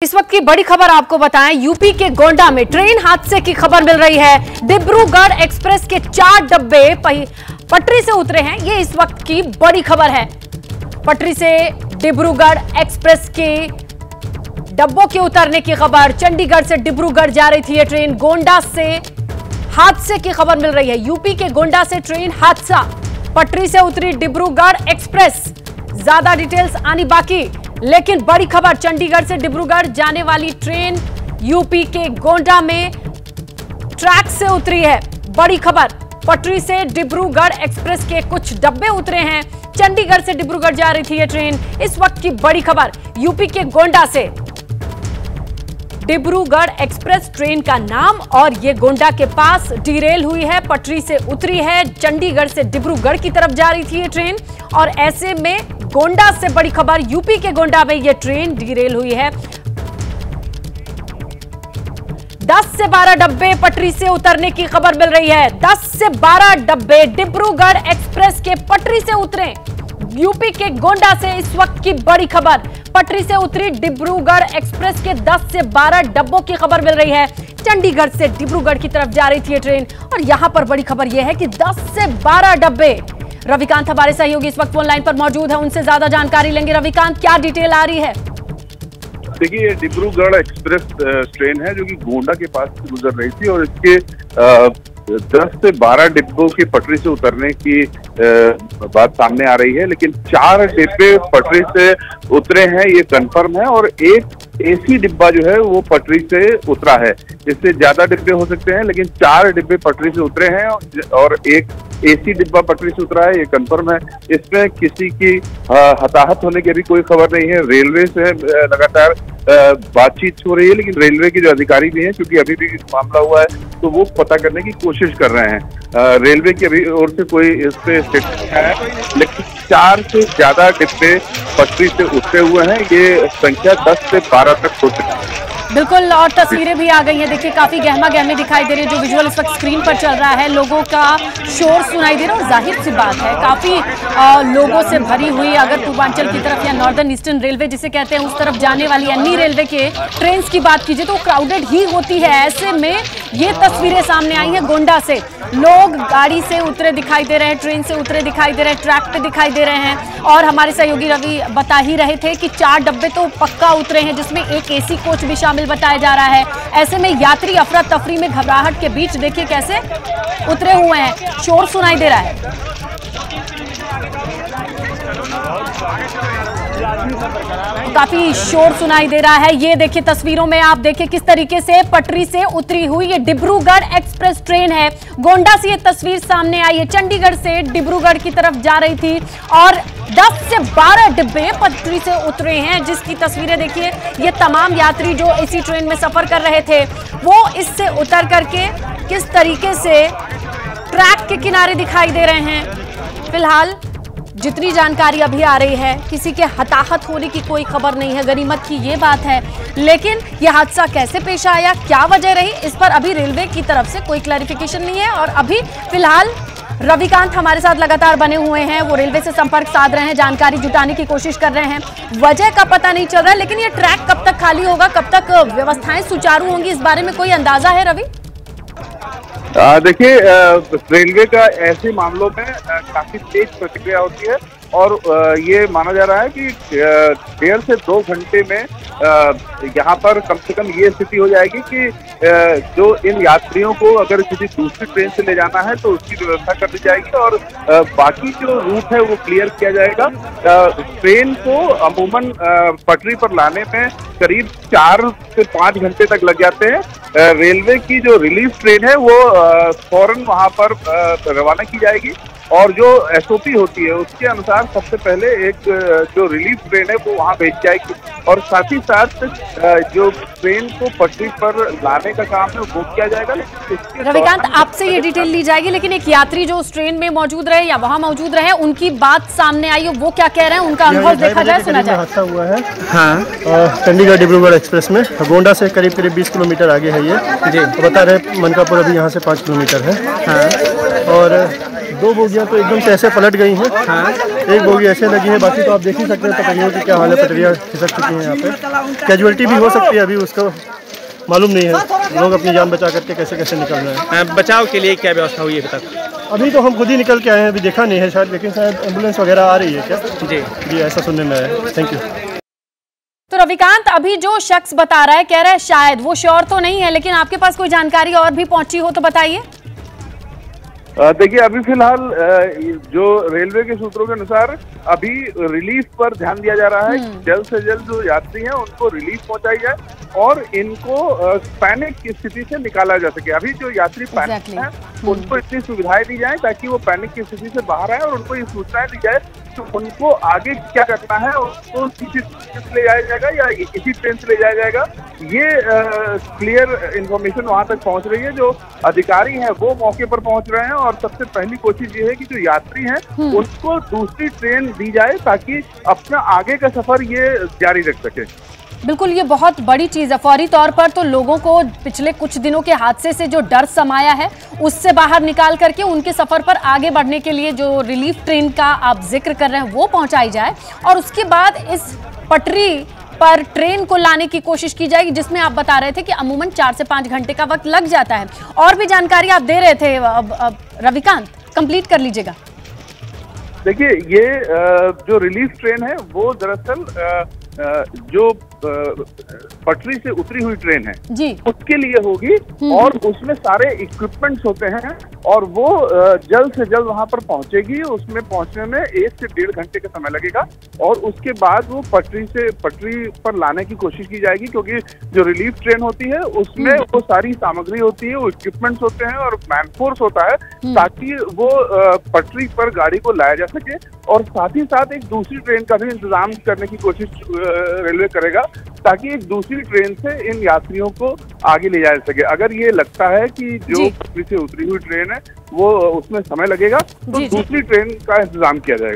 इस वक्त की बड़ी खबर आपको बताएं, यूपी के गोंडा में ट्रेन हादसे की खबर मिल रही है। डिब्रूगढ़ एक्सप्रेस के 4 डब्बे पटरी से उतरे हैं। ये इस वक्त की बड़ी खबर है। पटरी से डिब्रूगढ़ एक्सप्रेस के डब्बों के उतरने की खबर। चंडीगढ़ से डिब्रूगढ़ जा रही थी ये ट्रेन। गोंडा से हादसे की खबर मिल रही है। यूपी के गोंडा से ट्रेन हादसा, पटरी से उतरी डिब्रूगढ़ एक्सप्रेस। ज्यादा डिटेल्स आनी बाकी, लेकिन बड़ी खबर, चंडीगढ़ से डिब्रूगढ़ जाने वाली ट्रेन यूपी के गोंडा में ट्रैक से उतरी है। बड़ी खबर, पटरी से डिब्रूगढ़ एक्सप्रेस के कुछ डब्बे उतरे हैं। चंडीगढ़ से डिब्रूगढ़ जा रही थी यह ट्रेन। इस वक्त की बड़ी खबर, यूपी के गोंडा से डिब्रूगढ़ एक्सप्रेस ट्रेन का नाम, और ये गोंडा के पास डिरेल हुई है, पटरी से उतरी है। चंडीगढ़ से डिब्रूगढ़ की तरफ जा रही थी ये ट्रेन, और ऐसे में गोंडा से बड़ी खबर, यूपी के गोंडा में ये ट्रेन डिरेल हुई है। 10 से 12 डब्बे पटरी से उतरने की खबर मिल रही है। 10 से 12 डब्बे डिब्रूगढ़ एक्सप्रेस के पटरी से उतरे। यूपी के गोंडा से इस वक्त की बड़ी खबर, पटरी से उतरी डिब्रूगढ़ एक्सप्रेस के 10 से 12 डब्बों की खबर मिल रही है। चंडीगढ़ से डिब्रूगढ़ की तरफ जा रही थी ये ट्रेन, और यहां पर बड़ी खबर यह है कि 10 से 12 डब्बे। रविकांत हमारे सहयोगी इस वक्त फोन लाइन पर मौजूद है, उनसे ज्यादा जानकारी लेंगे। रविकांत, क्या डिटेल आ रही है? देखिए, ये डिब्रूगढ़ एक्सप्रेस ट्रेन है जो कि गोंडा के पास से गुजर रही थी, और इसके 10 से 12 डिब्बों की पटरी से उतरने की बात सामने आ रही है, लेकिन 4 डिब्बे पटरी से उतरे हैं ये कंफर्म है, और एक एसी डिब्बा जो है वो पटरी से उतरा है। इससे ज्यादा डिब्बे हो सकते हैं, लेकिन 4 डिब्बे पटरी से उतरे हैं और एक एसी डिब्बा पटरी से उतरा है, ये कंफर्म है। इसमें किसी की हताहत होने की अभी कोई खबर नहीं है। रेलवे से लगातार बातचीत हो रही है, लेकिन रेलवे के जो अधिकारी भी हैं, क्योंकि अभी भी मामला हुआ है, तो वो पता करने की कोशिश कर रहे हैं। रेलवे की अभी ओर से कोई इस पे स्टेटमेंट है, लेकिन 4 से ज्यादा डिब्बे पटरी से उतरे हुए हैं। ये संख्या 10 से 12 तक हो सकती है। बिल्कुल, और तस्वीरें भी आ गई हैं। देखिए, काफी गहमा गहमी दिखाई दे रही है। जो विजुअल इस वक्त स्क्रीन पर चल रहा है, लोगों का शोर सुनाई दे रहा है, और जाहिर सी बात है काफी लोगों से भरी हुई, अगर पूर्वांचल की तरफ या नॉर्दर्न ईस्टर्न रेलवे जिसे कहते हैं उस तरफ जाने वाली अन्य रेलवे के ट्रेन की बात कीजिए तो क्राउडेड ही होती है। ऐसे में ये तस्वीरें सामने आई है गोंडा से। लोग गाड़ी से उतरे दिखाई दे रहे हैं, ट्रेन से उतरे दिखाई दे रहे हैं, ट्रैक पे दिखाई दे रहे हैं, और हमारे सहयोगी रवि बता ही रहे थे कि 4 डब्बे तो पक्का उतरे हैं, जिसमें एक एसी कोच भी शामिल बताया जा रहा है। ऐसे में यात्री अफरा तफरी में घबराहट के बीच देखिए कैसे उतरे हुए हैं, शोर सुनाई दे रहा है। काफी शोर सुनाई दे रहा है। ये देखिए तस्वीरों में आप देखिए किस तरीके से पटरी से उतरी हुई ये डिब्रूगढ़ एक्सप्रेस ट्रेन है। गोंडा से ये तस्वीर सामने आई है। चंडीगढ़ से डिब्रूगढ़ की तरफ जा रही थी, और 10 से 12 डिब्बे पटरी से उतरे हैं, जिसकी तस्वीरें देखिए। ये तमाम यात्री जो इसी ट्रेन में सफर कर रहे थे, वो इससे उतर करके किस तरीके से ट्रैक के किनारे दिखाई दे रहे हैं। फिलहाल जितनी जानकारी अभी आ रही है, किसी के हताहत होने की कोई खबर नहीं है, गनीमत की ये बात है। लेकिन यह हादसा कैसे पेश आया, क्या वजह रही, इस पर अभी रेलवे की तरफ से कोई क्लैरिफिकेशन नहीं है। और अभी फिलहाल रविकांत हमारे साथ लगातार बने हुए हैं, वो रेलवे से संपर्क साध रहे हैं, जानकारी जुटाने की कोशिश कर रहे हैं। वजह का पता नहीं चल रहा है, लेकिन ये ट्रैक कब तक खाली होगा, कब तक व्यवस्थाएं सुचारू होंगी, इस बारे में कोई अंदाजा है रवि? देखिए, रेलवे का ऐसे मामलों में काफी तेज प्रतिक्रिया होती है, और ये माना जा रहा है कि 1.5 से 2 घंटे में यहाँ पर कम से कम ये स्थिति हो जाएगी कि जो इन यात्रियों को अगर किसी दूसरी ट्रेन से ले जाना है तो उसकी व्यवस्था कर दी जाएगी, और बाकी जो रूट है वो क्लियर किया जाएगा। ट्रेन को अमूमन पटरी पर लाने में करीब 4 से 5 घंटे तक लग जाते हैं। रेलवे की जो रिलीफ ट्रेन है वो फौरन वहां पर रवाना की जाएगी, और जो एसओपी होती है उसके अनुसार सबसे पहले एक जो रिलीफ ट्रेन है वो वहां भेज जाएगी, और साथ ही साथ जो ट्रेन को पटरी पर लाने का काम है वो किया जाएगा। रविकांत, आपसे ये डिटेल ली जाएगी, लेकिन एक यात्री जो उस ट्रेन में मौजूद रहे या वहां मौजूद रहे, उनकी बात सामने आई हो, वो क्या कह रहे हैं, उनका अनुभव देखा जाए, सुना जाए। हादसा हुआ है चंडीगढ़ डिब्रूगढ़ एक्सप्रेस में। गोंडा से करीब 20 किलोमीटर आगे है ये जी। बता रहे मनकापुर अभी यहाँ से 5 किलोमीटर है। और 2 बोगियां तो एकदम से ऐसे पलट गई हैं। हाँ। एक बोगी ऐसे लगी है, बाकी तो आप देख ही सकते हैं पटरियों की क्या हाल है। पटरियाँ खिसक चुकी हैं यहाँ पे। कैजुअलिटी भी हो सकती है, अभी उसको मालूम नहीं है। लोग अपनी जान बचा करके कैसे कैसे निकल रहे हैं। बचाव के लिए क्या व्यवस्था हुई है अभी तक? अभी तो हम खुद ही निकल के आए हैं, अभी देखा नहीं है शायद, लेकिन शायद एम्बुलेंस वगैरह आ रही है क्या? जी ऐसा सुनने में आया। Thank you. तो रविकांत, अभी जो शख्स बता रहा है, कह रहा है शायद, वो श्योर तो नहीं है, लेकिन आपके पास कोई जानकारी और भी पहुंची हो तो बताइए। देखिए, अभी फिलहाल जो रेलवे के सूत्रों के अनुसार अभी रिलीफ पर ध्यान दिया जा रहा है। जल्द से जल्द जो यात्री हैं उनको रिलीफ पहुंचाई जाए और इनको पैनिक की स्थिति से निकाला जा सके। अभी जो यात्री पैनिक हैं उनको इतनी सुविधाएं दी जाए ताकि वो पैनिक की स्थिति से बाहर आए और उनको ये सूचनाएं दी जाए तो उनको आगे क्या करना है, उसको किसी ट्रेन से ले जाया जाएगा या इसी ट्रेन से ले जाया जाएगा। ये क्लियर इन्फॉर्मेशन वहां तक पहुंच रही है। जो अधिकारी हैं वो मौके पर पहुंच रहे हैं और सबसे पहली कोशिश ये है कि जो यात्री हैं उनको दूसरी ट्रेन दी जाए ताकि अपना आगे का सफर ये जारी रख सके। बिल्कुल, ये बहुत बड़ी चीज है। फौरी तौर पर तो लोगों को पिछले कुछ दिनों के हादसे से जो डर समाया है उससे बाहर निकाल करके उनके सफर पर आगे बढ़ने के लिए जो रिलीफ ट्रेन का आप जिक्र कर रहे हैं वो पहुंचाई जाए और उसके बाद इस पटरी पर ट्रेन को लाने की कोशिश की जाएगी, जिसमें आप बता रहे थे कि अमूमन 4 से 5 घंटे का वक्त लग जाता है। और भी जानकारी आप दे रहे थे अब रविकांत, कंप्लीट कर लीजिएगा। देखिए, ये जो रिलीफ ट्रेन है वो दरअसल जो पटरी से उतरी हुई ट्रेन है जी, उसके लिए होगी और उसमें सारे इक्विपमेंट्स होते हैं और वो जल्द से जल्द वहां पर पहुंचेगी। उसमें पहुंचने में 1 से 1.5 घंटे का समय लगेगा और उसके बाद वो पटरी पर लाने की कोशिश की जाएगी, क्योंकि जो रिलीफ ट्रेन होती है उसमें वो सारी सामग्री होती है, वो इक्विपमेंट्स होते हैं और मैनफोर्स होता है ताकि वो पटरी पर गाड़ी को लाया जा सके। और साथ ही साथ एक दूसरी ट्रेन का भी इंतजाम करने की कोशिश रेलवे करेगा ताकि एक दूसरी ट्रेन से इन यात्रियों को आगे ले जा सके। अगर ये लगता है कि जो पटरी से उतरी हुई ट्रेन है वो उसमें समय लगेगा तो दूसरी ट्रेन का इंतजाम किया जाएगा।